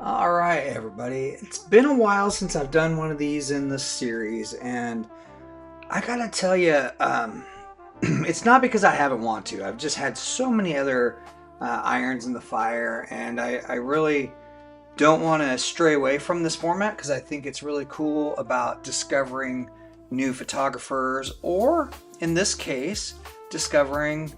All right, everybody. It's been a while since I've done one of these in this series, and I gotta tell you, it's not because I haven't want to. I've just had so many other irons in the fire, and I really don't want to stray away from this format because I think it's really cool about discovering new photographers, or in this case, discovering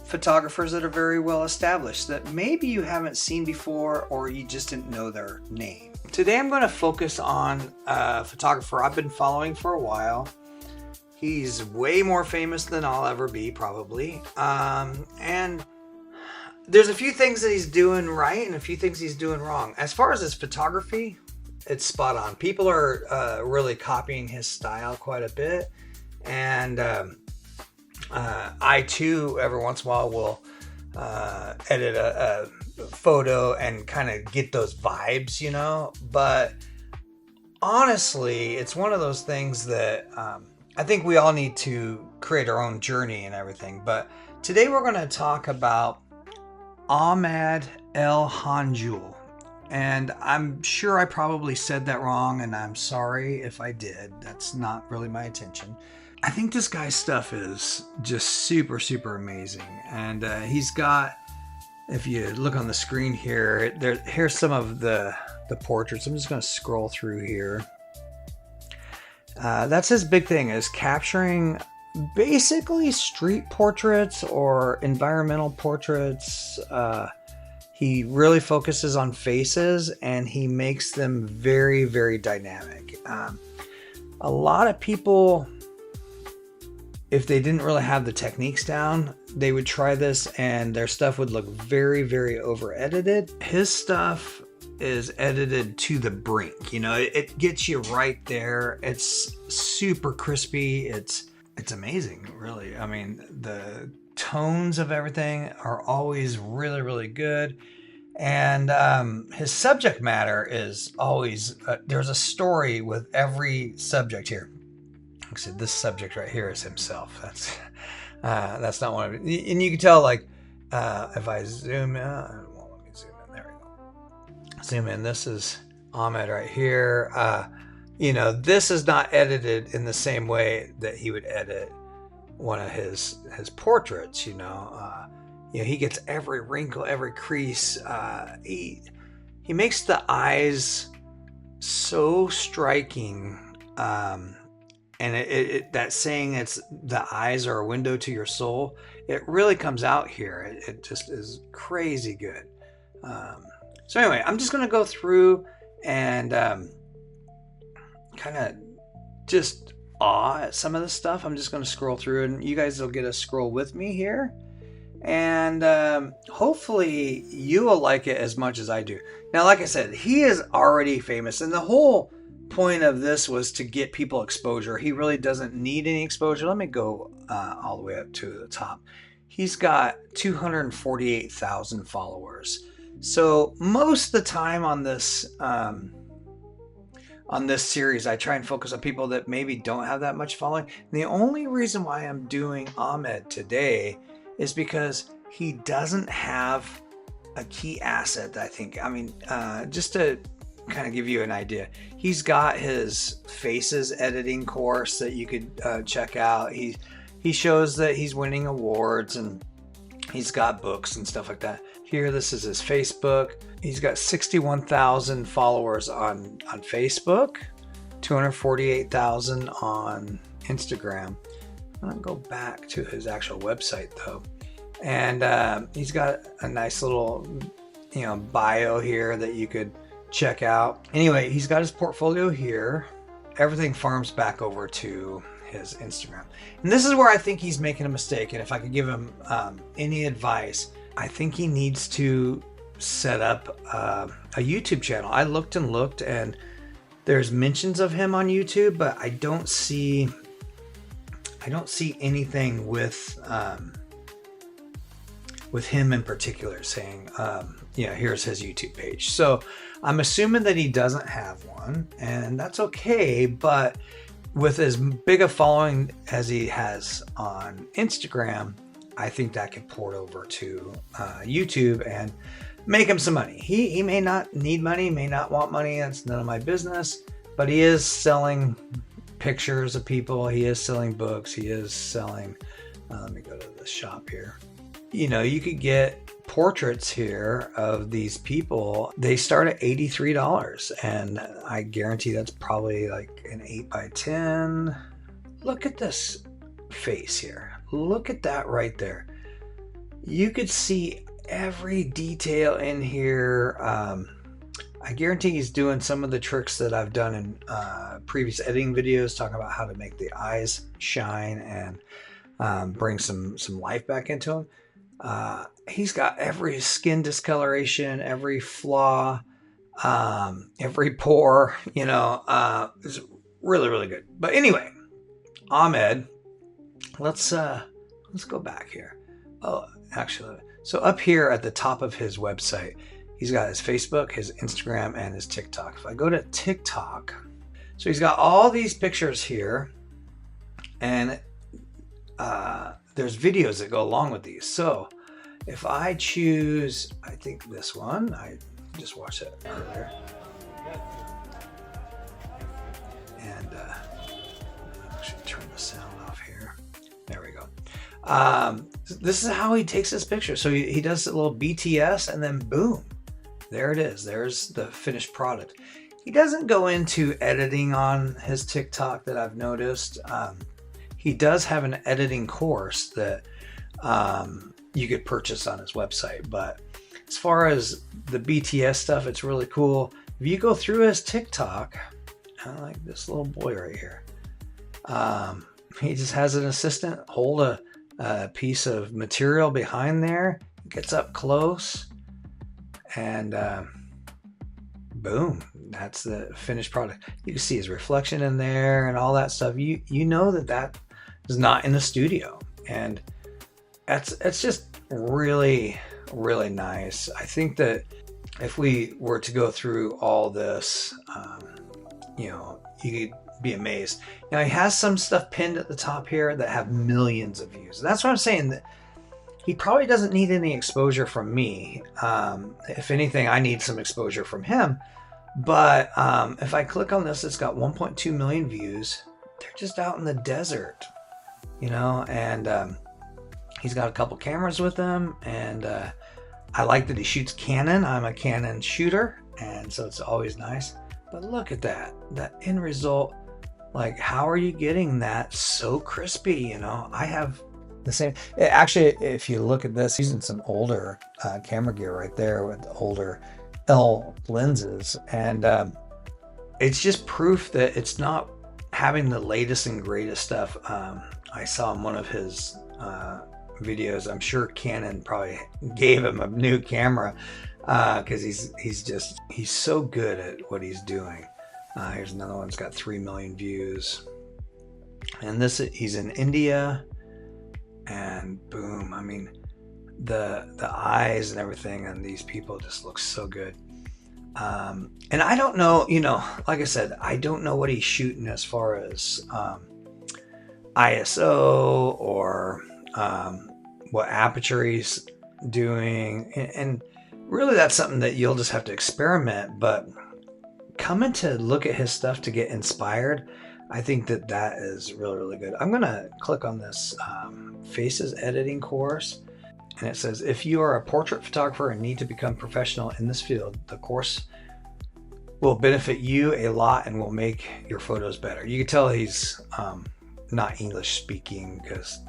photographers that are very well established that maybe you haven't seen before or you just didn't know their name. Today I'm going to focus on a photographer I've been following for a while. He's way more famous than I'll ever be, probably. And there's a few things that he's doing right and a few things he's doing wrong. As far as his photography, it's spot on. People are really copying his style quite a bit. And I too, every once in a while, will edit a photo and kind of get those vibes, you know. But honestly, it's one of those things that I think we all need to create our own journey and everything. But today we're going to talk about Ahmed Hanjoul. And I'm sure I probably said that wrong, and I'm sorry if I did. That's not really my intention. I think this guy's stuff is just super, super amazing. And he's got, if you look on the screen here, here's some of the portraits. I'm just going to scroll through here. That's his big thing, is capturing basically street portraits or environmental portraits. He really focuses on faces, and he makes them very, very dynamic. A lot of people, if they didn't really have the techniques down, they would try this and their stuff would look very, very over edited. His stuff is edited to the brink. You know, it gets you right there. It's super crispy. It's amazing, really. I mean, the tones of everything are always really, really good. And his subject matter is always, there's a story with every subject here. Like I said, this subject right here is himself. That's not one of it. And you can tell, like, if I zoom in, well, let me zoom in. There we go. Zoom in. This is Ahmed right here. You know, this is not edited in the same way that he would edit one of his portraits. You know, he gets every wrinkle, every crease. He makes the eyes so striking. And that saying, it's the eyes are a window to your soul, it really comes out here. It just is crazy good. So anyway, I'm just going to go through and kind of just awe at some of the stuff. I'm just going to scroll through, and you guys will get a scroll with me here. And hopefully you will like it as much as I do. Now, like I said, he is already famous, and the whole point of this was to get people exposure. He really doesn't need any exposure. Let me go all the way up to the top. He's got 248,000 followers. So most of the time on this series, I try and focus on people that maybe don't have that much following. And the only reason why I'm doing Ahmed today is because he doesn't have a key asset that I think, just to kind of give you an idea, he's got his faces editing course that you could check out. He shows that he's winning awards, and he's got books and stuff like that. Here, this is his Facebook. He's got 61,000 followers on Facebook, 248,000 on Instagram. I'm gonna go back to his actual website though, and he's got a nice little bio here that you could check out. Anyway, he's got his portfolio here. Everything farms back over to his Instagram. And this is where I think he's making a mistake. And if I could give him any advice, I think he needs to set up a YouTube channel. I looked and there's mentions of him on YouTube, but I don't see anything with him in particular saying, here's his YouTube page. So I'm assuming that he doesn't have one, and that's okay. But with as big a following as he has on Instagram, I think that could port over to YouTube and make him some money. He may not need money, may not want money. That's none of my business. But he is selling pictures of people. He is selling books. He is selling. Let me go to the shop here. You know, you could get portraits here of these people. They start at $83, and I guarantee that's probably like an 8x10. Look at this face here. Look at that right there. You could see every detail in here. I guarantee he's doing some of the tricks that I've done in previous editing videos, talking about how to make the eyes shine and bring some life back into them. He's got every skin discoloration, every flaw, every pore, you know. It's really, really good. But anyway, Ahmed, let's go back here. Oh, actually, so up here at the top of his website, he's got his Facebook, his Instagram, and his TikTok. If I go to TikTok, so he's got all these pictures here, and there's videos that go along with these. So if I choose, I think this one, I just watched it earlier. And I should turn the sound off here. There we go. This is how he takes his picture. So he does a little BTS, and then boom, there it is. There's the finished product. He doesn't go into editing on his TikTok that I've noticed. He does have an editing course that you could purchase on his website. But as far as the BTS stuff, it's really cool. If you go through his TikTok, I like this little boy right here. He just has an assistant hold a piece of material behind there, gets up close, and boom, that's the finished product. You can see his reflection in there and all that stuff. You know that is not in the studio, and it's just really, really nice. I think that if we were to go through all this, you know, you could be amazed. Now he has some stuff pinned at the top here that have millions of views. And that's what I'm saying, that he probably doesn't need any exposure from me. If anything, I need some exposure from him. But if I click on this, it's got 1.2 million views. They're just out in the desert, you know, and he's got a couple cameras with him, and I like that he shoots Canon. I'm a Canon shooter, and so it's always nice. But look at that end result. Like, how are you getting that so crispy? You know, I have the same. Actually, if you look at this, using some older camera gear right there with older L lenses, and it's just proof that it's not having the latest and greatest stuff. I saw in one of his videos, I'm sure Canon probably gave him a new camera because he's so good at what he's doing. Here's another one that's got 3 million views, and he's in India, and boom, I mean the eyes and everything on these people just looks so good. And I don't know, you know, like I said, I don't know what he's shooting as far as ISO or what aperture he's doing, and really that's something that you'll just have to experiment. But coming to look at his stuff to get inspired, I think that is really, really good. I'm gonna click on this faces editing course, and it says, if you are a portrait photographer and need to become professional in this field, the course will benefit you a lot and will make your photos better. You can tell he's not English speaking because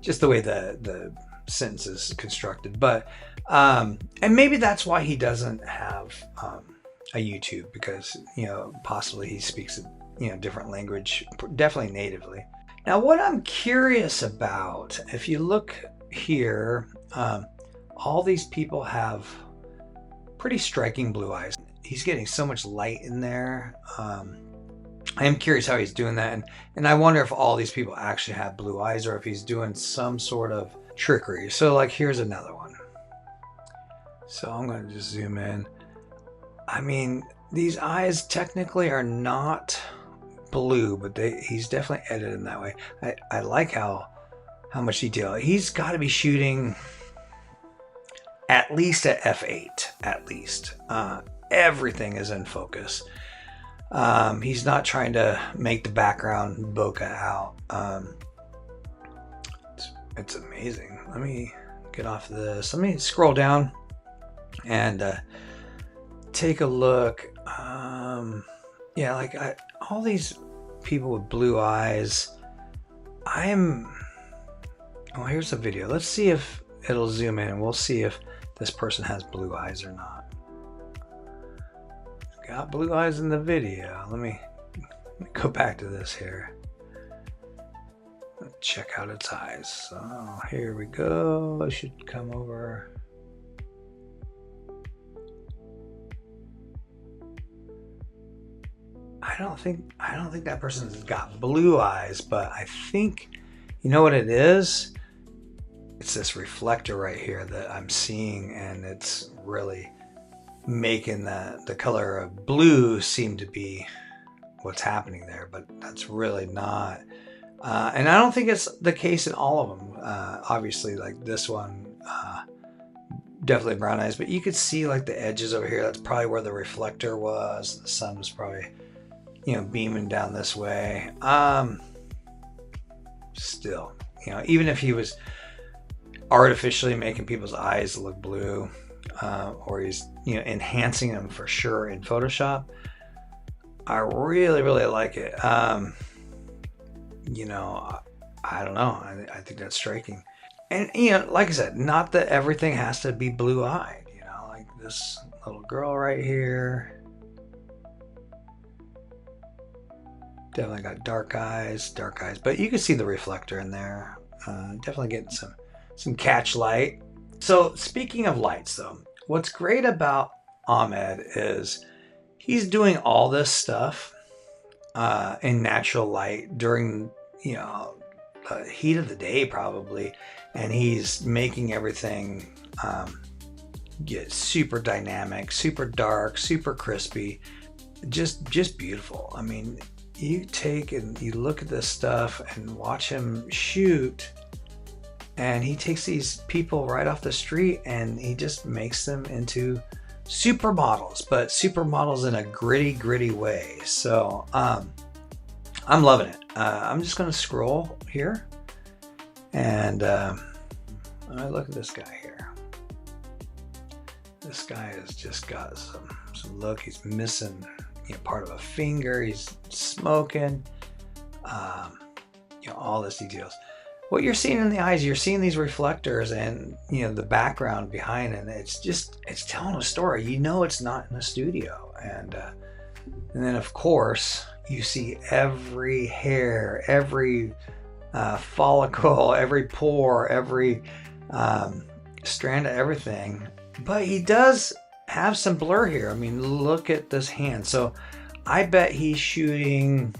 just the way the sentence is constructed. But and maybe that's why he doesn't have a YouTube, because, you know, possibly he speaks a different language, definitely natively. Now what I'm curious about, if you look here, all these people have pretty striking blue eyes. He's getting so much light in there. I am curious how he's doing that, and I wonder if all these people actually have blue eyes or if he's doing some sort of trickery. So like, here's another one. So I'm going to just zoom in. I mean, these eyes technically are not blue, but he's definitely edited in that way. I like how much detail. He's got to be shooting, at least at f8, at least. Everything is in focus. He's not trying to make the background bokeh out. It's amazing. Let me get off this. Let me scroll down and take a look. Yeah, like all these people with blue eyes. Oh, here's a video. Let's see if it'll zoom in and we'll see if this person has blue eyes or not. Got blue eyes in the video. Let me go back to this here. Check out its eyes. So here we go. I should come over. I don't think that person's got blue eyes, but I think, you know what it is? It's this reflector right here that I'm seeing, and it's really making the color of blue seem to be what's happening there, but that's really not. And I don't think it's the case in all of them. Obviously, like this one, definitely brown eyes, but you could see like the edges over here. That's probably where the reflector was. The sun was probably, beaming down this way. Still, even if he was artificially making people's eyes look blue, or he's, enhancing them for sure in Photoshop, I really, really like it. I don't know. I think that's striking. And, like I said, not that everything has to be blue-eyed, like this little girl right here. Definitely got dark eyes, but you can see the reflector in there. Definitely getting some catch light. So speaking of lights though, what's great about Ahmed is he's doing all this stuff in natural light during, the heat of the day probably, and he's making everything get super dynamic, super dark, super crispy, just beautiful. I mean, you take and you look at this stuff and watch him shoot, and he takes these people right off the street and he just makes them into supermodels, but supermodels in a gritty way. So I'm loving it. I'm just gonna scroll here and look at this guy here. This guy has just got some look. He's missing part of a finger. He's smoking. All this details. What you're seeing in the eyes, you're seeing these reflectors and the background behind it. It's telling a story. It's not in a studio. And then of course you see every hair, every follicle, every pore, every strand of everything. But he does have some blur here. I mean, look at this hand. So I bet he's shooting,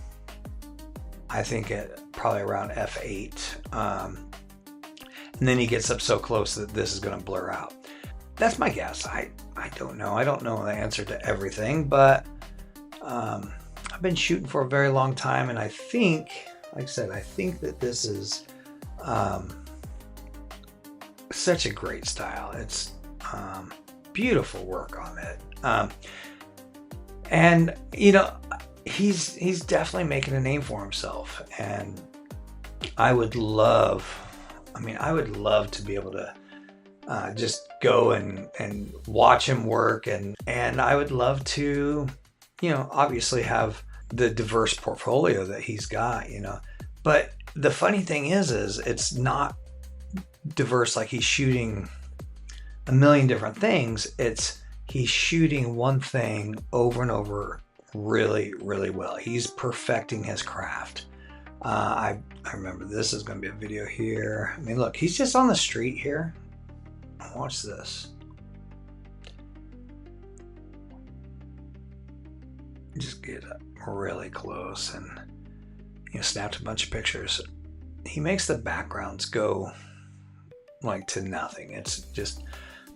I think at probably around f8. And then he gets up so close that this is going to blur out. That's my guess. I don't know. I don't know the answer to everything, but I've been shooting for a very long time, and I think, like I said, I think that this is such a great style. It's beautiful work on it. And he's definitely making a name for himself, and I would love to be able to just go and watch him work, and I would love to obviously have the diverse portfolio that he's got, but the funny thing is it's not diverse like he's shooting a million different things. He's shooting one thing over and over really, really well. He's perfecting his craft. I remember this is going to be a video here. I mean, look, he's just on the street here. Watch this. Just get up really close and snapped a bunch of pictures. He makes the backgrounds go like to nothing. It's just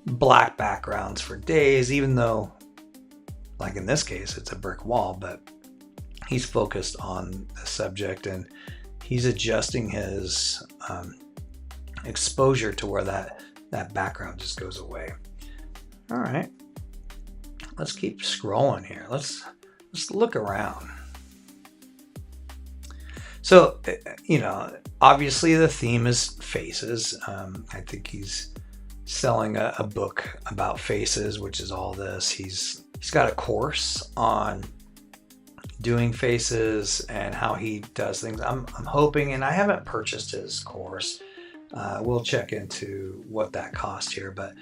black backgrounds for days, even though, like in this case, it's a brick wall, but he's focused on the subject and he's adjusting his exposure to where that that background just goes away. All right, let's keep scrolling here. Let's look around. So, obviously the theme is faces. I think he's selling a book about faces, which is all this. He's got a course on doing faces and how he does things. I'm hoping, and I haven't purchased his course. We'll check into what that cost here, but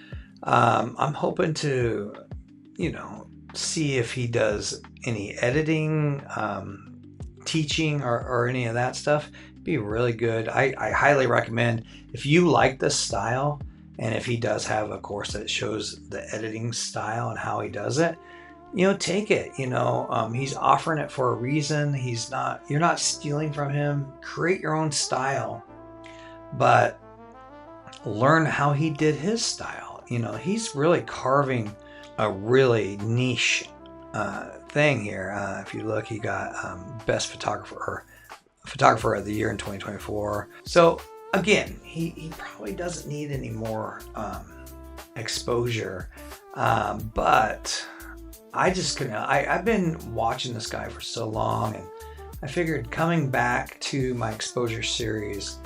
I'm hoping to, see if he does any editing, teaching or any of that stuff. It'd be really good. I highly recommend, if you like this style, and if he does have a course that shows the editing style and how he does it, take it. He's offering it for a reason. You're not stealing from him. Create your own style, but learn how he did his style. He's really carving a really niche thing here. If you look, he got best photographer of the year in 2024. So again, he probably doesn't need any more exposure, but I just couldn't. I've been watching this guy for so long, and I figured, coming back to my exposure series,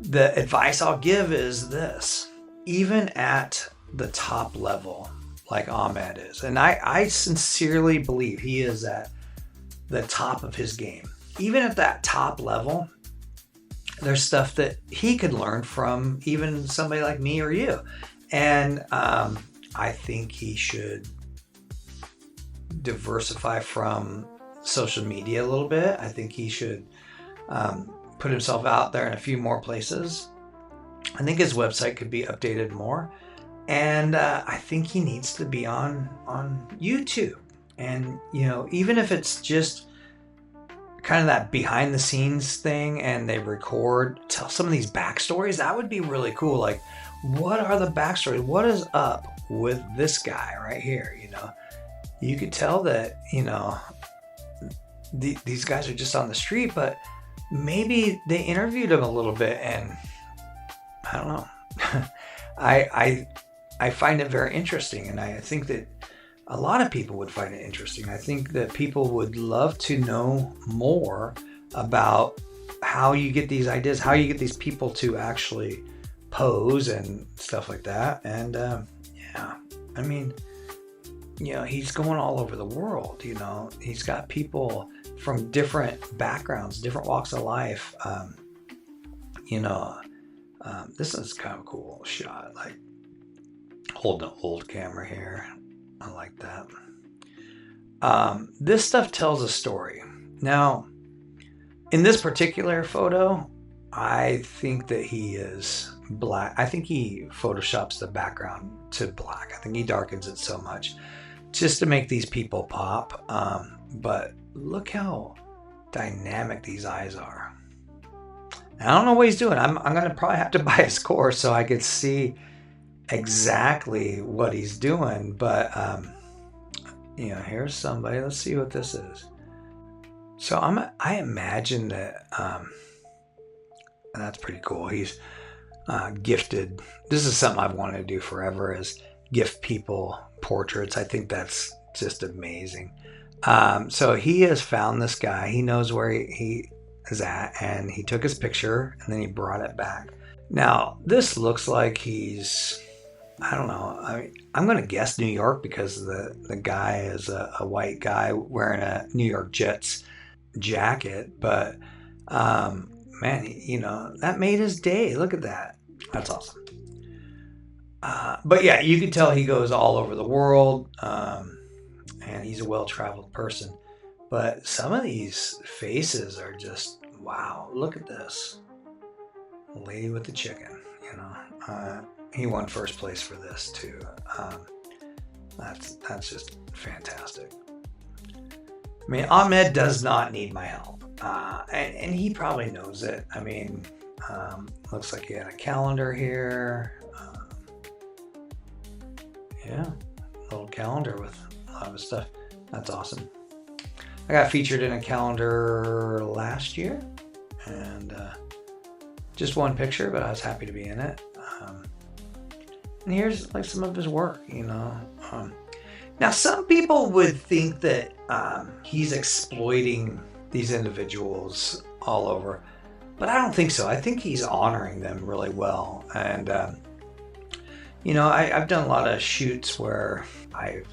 the advice I'll give is this: even at the top level, like Ahmed is, and I sincerely believe he is at the top of his game, even at that top level, there's stuff that he could learn from even somebody like me or you. And I think he should diversify from social media a little bit. I think he should put himself out there in a few more places. I think his website could be updated more. And I think he needs to be on YouTube. And, even if it's just kind of that behind the scenes thing, and they tell some of these backstories, that would be really cool. Like, what are the backstories? What is up with this guy right here? You could tell that, these guys are just on the street, but maybe they interviewed him a little bit, and I don't know. I find it very interesting, and I think that a lot of people would find it interesting. I think that people would love to know more about how you get these ideas, how you get these people to actually pose and stuff like that. And he's going all over the world. He's got people from different backgrounds, different walks of life. This is kind of a cool shot, like holding an old camera here. I like that. This stuff tells a story. Now, in this particular photo, I think that he is black. I think he photoshops the background to black. I think he darkens it so much just to make these people pop. But look how dynamic these eyes are. I don't know what he's doing. I'm going to probably have to buy his course so I could see exactly what he's doing. But here's somebody. Let's see what this is. So I imagine that that's pretty cool. He's gifted. This is something I've wanted to do forever, is gift people portraits. I think that's just amazing. So he has found this guy. He knows where he is at, and he took his picture and then he brought it back. Now this looks like he's, I don't know. I'm going to guess New York, because the guy is a white guy wearing a New York Jets jacket. But man, that made his day. Look at that. That's awesome. But yeah, you can tell he goes all over the world, and he's a well-traveled person. But some of these faces are just, wow. Look at this. Lady with the chicken, he won first place for this too. That's just fantastic. I mean, Ahmed does not need my help, and he probably knows it. I mean, looks like he had a calendar here. Yeah, a little calendar with a lot of stuff. That's awesome. I got featured in a calendar last year, and just one picture, but I was happy to be in it. And here's like some of his work, you know. Now, some people would think that he's exploiting these individuals all over, but I don't think so. I think he's honoring them really well. And, you know, I've done a lot of shoots where I've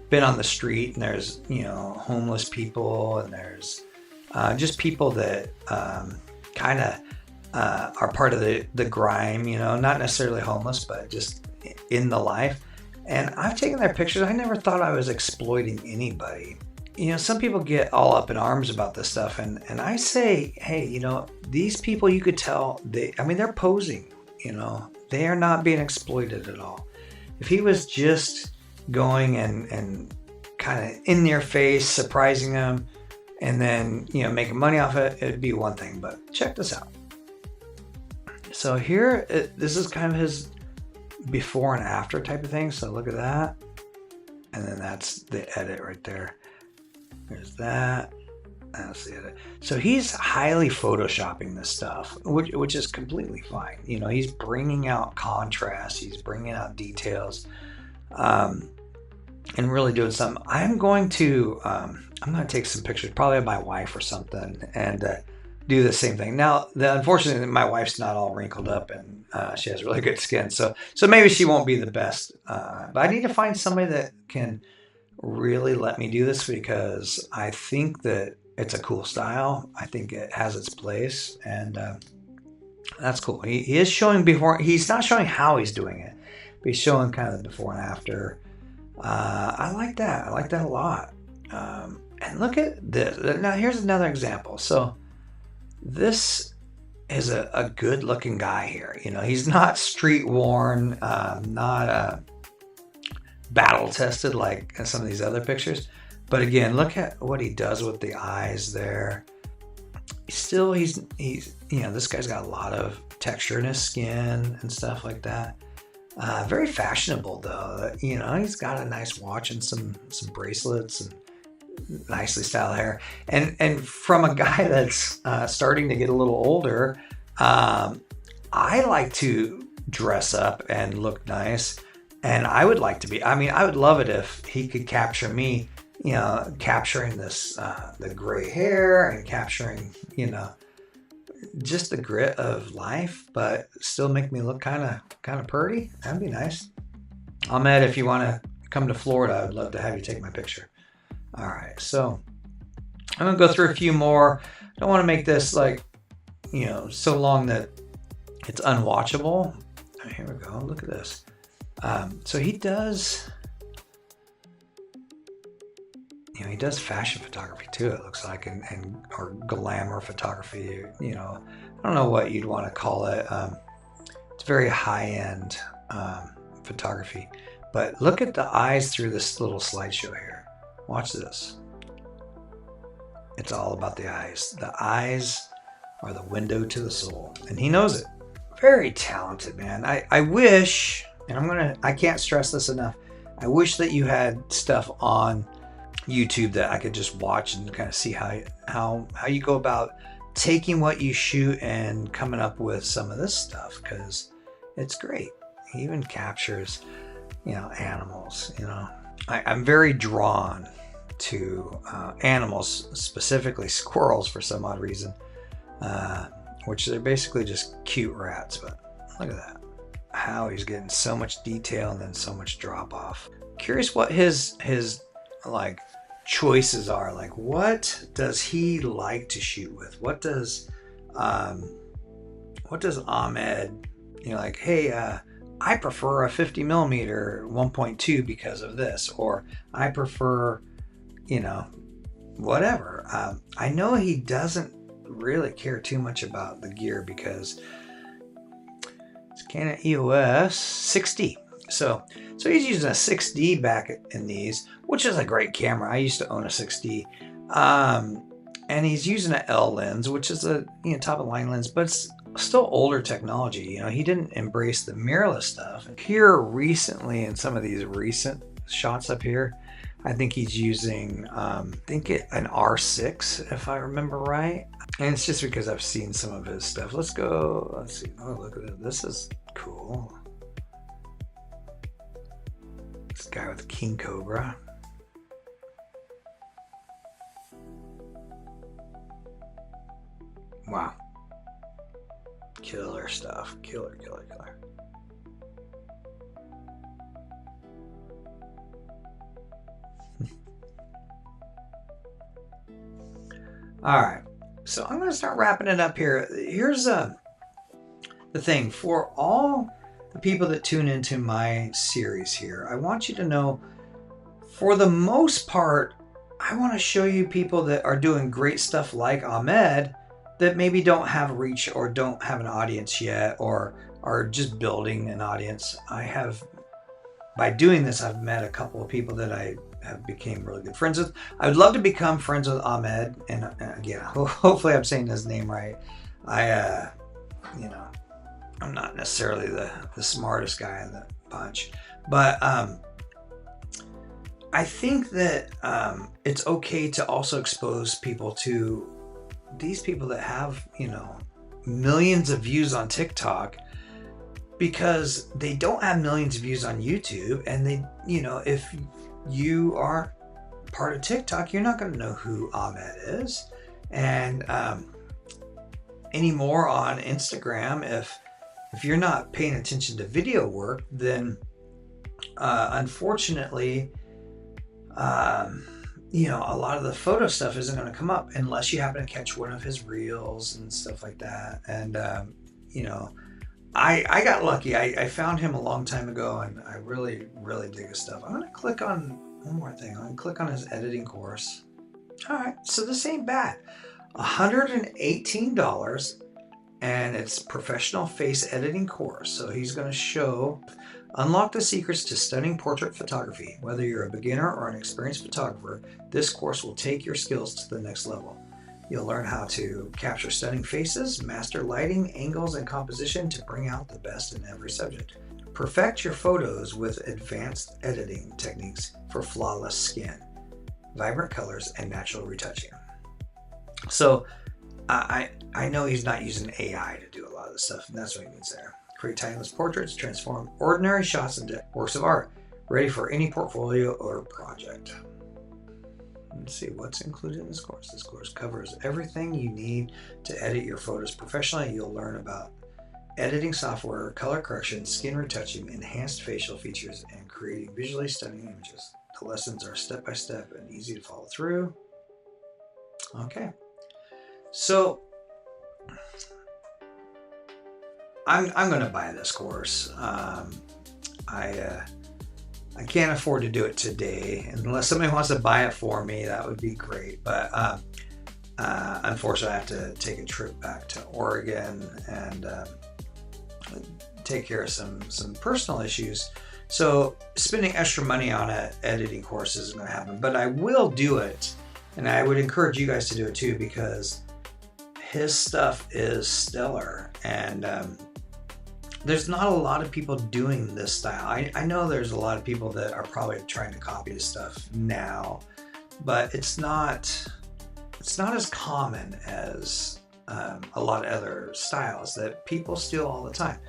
been on the street and there's, you know, homeless people and there's just people that kind of are part of the grime, you know, not necessarily homeless, but just in the life. And I've taken their pictures. I never thought I was exploiting anybody. You know, some people get all up in arms about this stuff. And I say, hey, you know, these people, you could tell, they're posing, you know, they are not being exploited at all. If he was just going and kind of in their face, surprising them, and then, you know, making money off it, it'd be one thing. But check this out. So here, this is kind of his before and after type of thing. So look at that. And then that's the edit right there. There's that. That's the edit. So he's highly photoshopping this stuff, which is completely fine. You know, he's bringing out contrast. He's bringing out details. And really doing something. I'm going to take some pictures, probably of my wife or something, and do the same thing. Now, unfortunately, my wife's not all wrinkled up, and she has really good skin, so maybe she won't be the best. But I need to find somebody that can really let me do this, because I think that it's a cool style. I think it has its place, and that's cool. He is showing before. He's not showing how he's doing it, but he's showing kind of the before and after. I like that. I like that a lot. And look at this. Now, here's another example. So this is a good looking guy here. You know, he's not street worn, not battle tested like some of these other pictures. But again, look at what he does with the eyes there. Still, he's you know, this guy's got a lot of texture in his skin and stuff like that. Very fashionable though. You know, he's got a nice watch and some bracelets and nicely styled hair. And from a guy that's starting to get a little older, I like to dress up and look nice. And I would like to be, I would love it if he could capture me, you know, capturing this, the gray hair and capturing, you know, just the grit of life, but still make me look kind of pretty. That'd be nice. Ahmed, if you want to come to Florida, I'd love to have you take my picture. All right, so I'm gonna go through a few more. I don't want to make this like, you know, so long that it's unwatchable. Here we go. Look at this. So he does, you know, he does fashion photography too, it looks like, and or glamour photography, you know, I don't know what you'd want to call it. It's very high-end photography. But look at the eyes through this little slideshow here. Watch this. It's all about the eyes. The eyes are the window to the soul, and he knows it. Very talented, man. I wish, and I can't stress this enough, I wish that you had stuff on YouTube that I could just watch and kind of see how you go about taking what you shoot and coming up with some of this stuff, because it's great. He even captures, you know, animals. You know, I'm very drawn to animals, specifically squirrels for some odd reason, which they're basically just cute rats. But look at that, how he's getting so much detail and then so much drop off. Curious what his like choices are. Like, what does he like to shoot with? What does Ahmed, you know, like, hey, I prefer a 50mm 1.2 because of this, or I prefer, you know, whatever. I know he doesn't really care too much about the gear because it's Canon EOS 6D. So he's using a 6D back in these, which is a great camera. I used to own a 6D. And he's using an L lens, which is a, you know, top of the line lens, but it's still older technology. You know, he didn't embrace the mirrorless stuff. Here recently, in some of these recent shots up here, I think he's using an R6, if I remember right. And it's just because I've seen some of his stuff. Let's see. Oh, look at it. This is cool. Guy with the king cobra. Wow. Killer stuff. Killer. All right. So I'm going to start wrapping it up here. Here's the thing. For all the people that tune into my series here, I want you to know, for the most part, I want to show you people that are doing great stuff like Ahmed that maybe don't have reach or don't have an audience yet or are just building an audience. By doing this, I've met a couple of people that I have became really good friends with. I would love to become friends with Ahmed, and again, hopefully I'm saying his name right. I'm not necessarily the smartest guy in the bunch, but I think that it's okay to also expose people to these people that have, millions of views on TikTok, because they don't have millions of views on YouTube. And they, if you aren't part of TikTok, you're not going to know who Ahmed is. And anymore on Instagram, if you're not paying attention to video work, then unfortunately, a lot of the photo stuff isn't going to come up unless you happen to catch one of his reels and stuff like that. And, I got lucky. I found him a long time ago, and I really, really dig his stuff. I'm going to click on one more thing. I'm going to click on his editing course. All right. So this ain't bad. $118, and it's professional face editing course. So he's going to unlock the secrets to stunning portrait photography. Whether you're a beginner or an experienced photographer, this course will take your skills to the next level. You'll learn how to capture stunning faces, master lighting, angles, and composition to bring out the best in every subject. Perfect your photos with advanced editing techniques for flawless skin, vibrant colors, and natural retouching. So I know he's not using AI to do a lot of this stuff, and that's what he means there. Create timeless portraits, transform ordinary shots into works of art, ready for any portfolio or project. Let's see what's included in this course. This course covers everything you need to edit your photos professionally. You'll learn about editing software, color correction, skin retouching, enhanced facial features, and creating visually stunning images. The lessons are step-by-step and easy to follow through. Okay. So I'm going to buy this course. I can't afford to do it today. Unless somebody wants to buy it for me, that would be great. But unfortunately, I have to take a trip back to Oregon and take care of some personal issues. So spending extra money on an editing course isn't going to happen. But I will do it, and I would encourage you guys to do it too, because his stuff is stellar. And there's not a lot of people doing this style. I know there's a lot of people that are probably trying to copy his stuff now, but it's not as common as a lot of other styles that people steal all the time.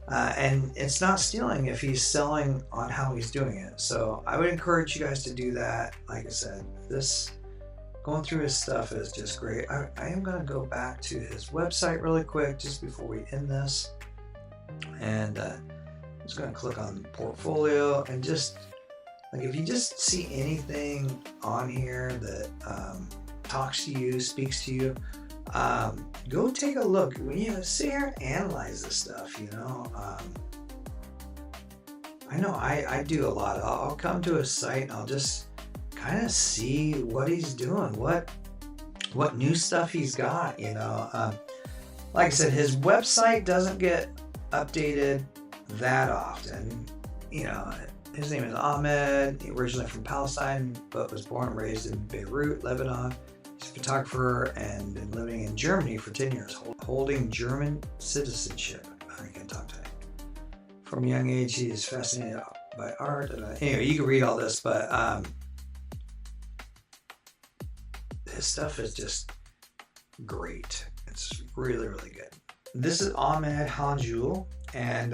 And it's not stealing if he's selling on how he's doing it. So I would encourage you guys to do that. Like I said, going through his stuff is just great. I am going to go back to his website really quick just before we end this. And I'm just going to click on portfolio, and just like, if you just see anything on here that talks to you, speaks to you, go take a look. Sit here and analyze this stuff. I know I do a lot. I'll come to a site and I'll just kind of see what he's doing, what new stuff he's got. Like I said, his website doesn't get updated that often. His name is Ahmed, originally from Palestine, but was born and raised in Beirut, Lebanon. He's a photographer and been living in Germany for 10 years, holding German citizenship. I can talk to him. From a young age, he is fascinated by art. Anyway, you can read all this, but his stuff is just great. It's really, really good. This is Ahmed Hanjoul, and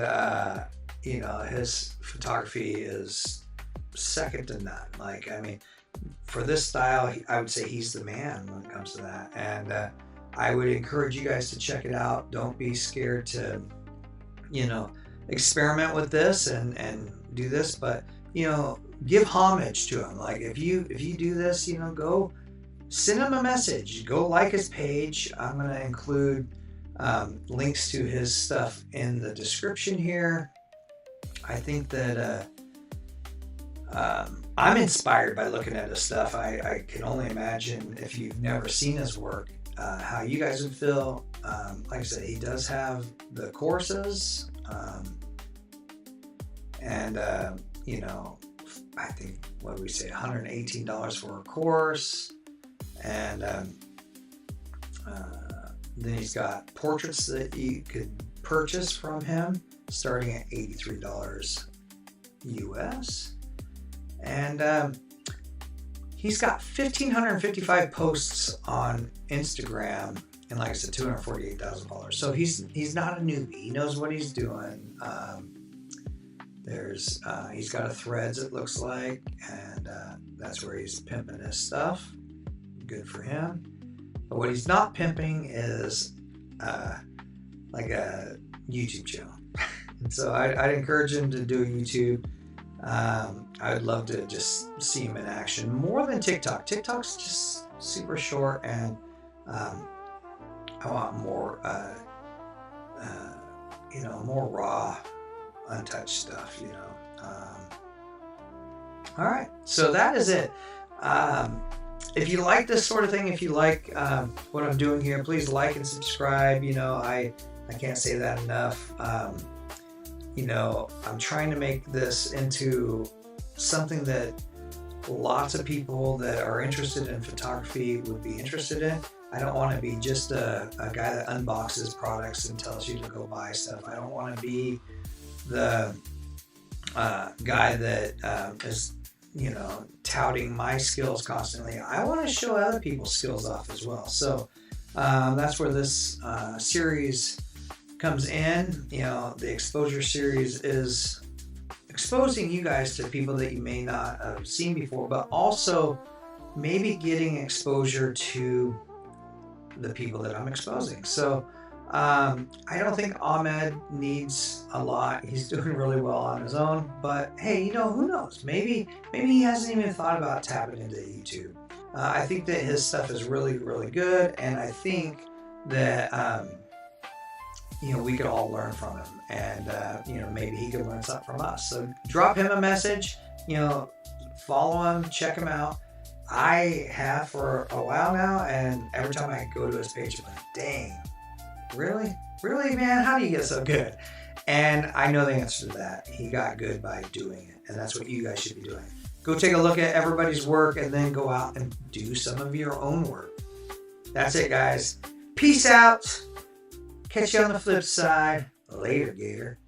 his photography is second to none. Like, I mean, for this style, I would say he's the man when it comes to that. And I would encourage you guys to check it out. Don't be scared to, you know, experiment with this and do this, but, you know, give homage to him. Like, if you do this, you know, go send him a message, go like his page. I'm going to include links to his stuff in the description here. I think that I'm inspired by looking at his stuff. I can only imagine, if you've never seen his work, how you guys would feel. Like I said, he does have the courses, and you know, I think, what do we say, $118 for a course, and then he's got portraits that you could purchase from him starting at $83 US. And he's got 1,555 posts on Instagram, and like I said, 248,000 followers. So he's not a newbie. He knows what he's doing. He's got a Threads, it looks like, and that's where he's pimping his stuff. Good for him. But what he's not pimping is like a YouTube channel. And so I'd encourage him to do a YouTube. I would love to just see him in action more than TikTok. TikTok's just super short, and I want more, you know, more raw, untouched stuff, you know. All right, so that is it. If you like this sort of thing, if you like what I'm doing here, please like and subscribe. You know, I can't say that enough. You know, I'm trying to make this into something that lots of people that are interested in photography would be interested in. I don't want to be just a guy that unboxes products and tells you to go buy stuff. I don't want to be the guy that is, you know, touting my skills constantly. I want to show other people's skills off as well. So that's where this series comes in. You know, the exposure series is exposing you guys to people that you may not have seen before, but also maybe getting exposure to the people that I'm exposing. So I don't think Ahmed needs a lot. He's doing really well on his own, but hey, you know, who knows? Maybe he hasn't even thought about tapping into YouTube. I think that his stuff is really, really good, and I think that you know, we could all learn from him, and you know, maybe he could learn something from us. So drop him a message, you know, follow him, check him out. I have for a while now, and every time I go to his page, I'm like, dang, really, man, how do you get so good? And I know the answer to that. He got good by doing it, and that's what you guys should be doing. Go take a look at everybody's work, and then go out and do some of your own work. That's it, guys. Peace out. Catch you on the flip side. Later, Gator.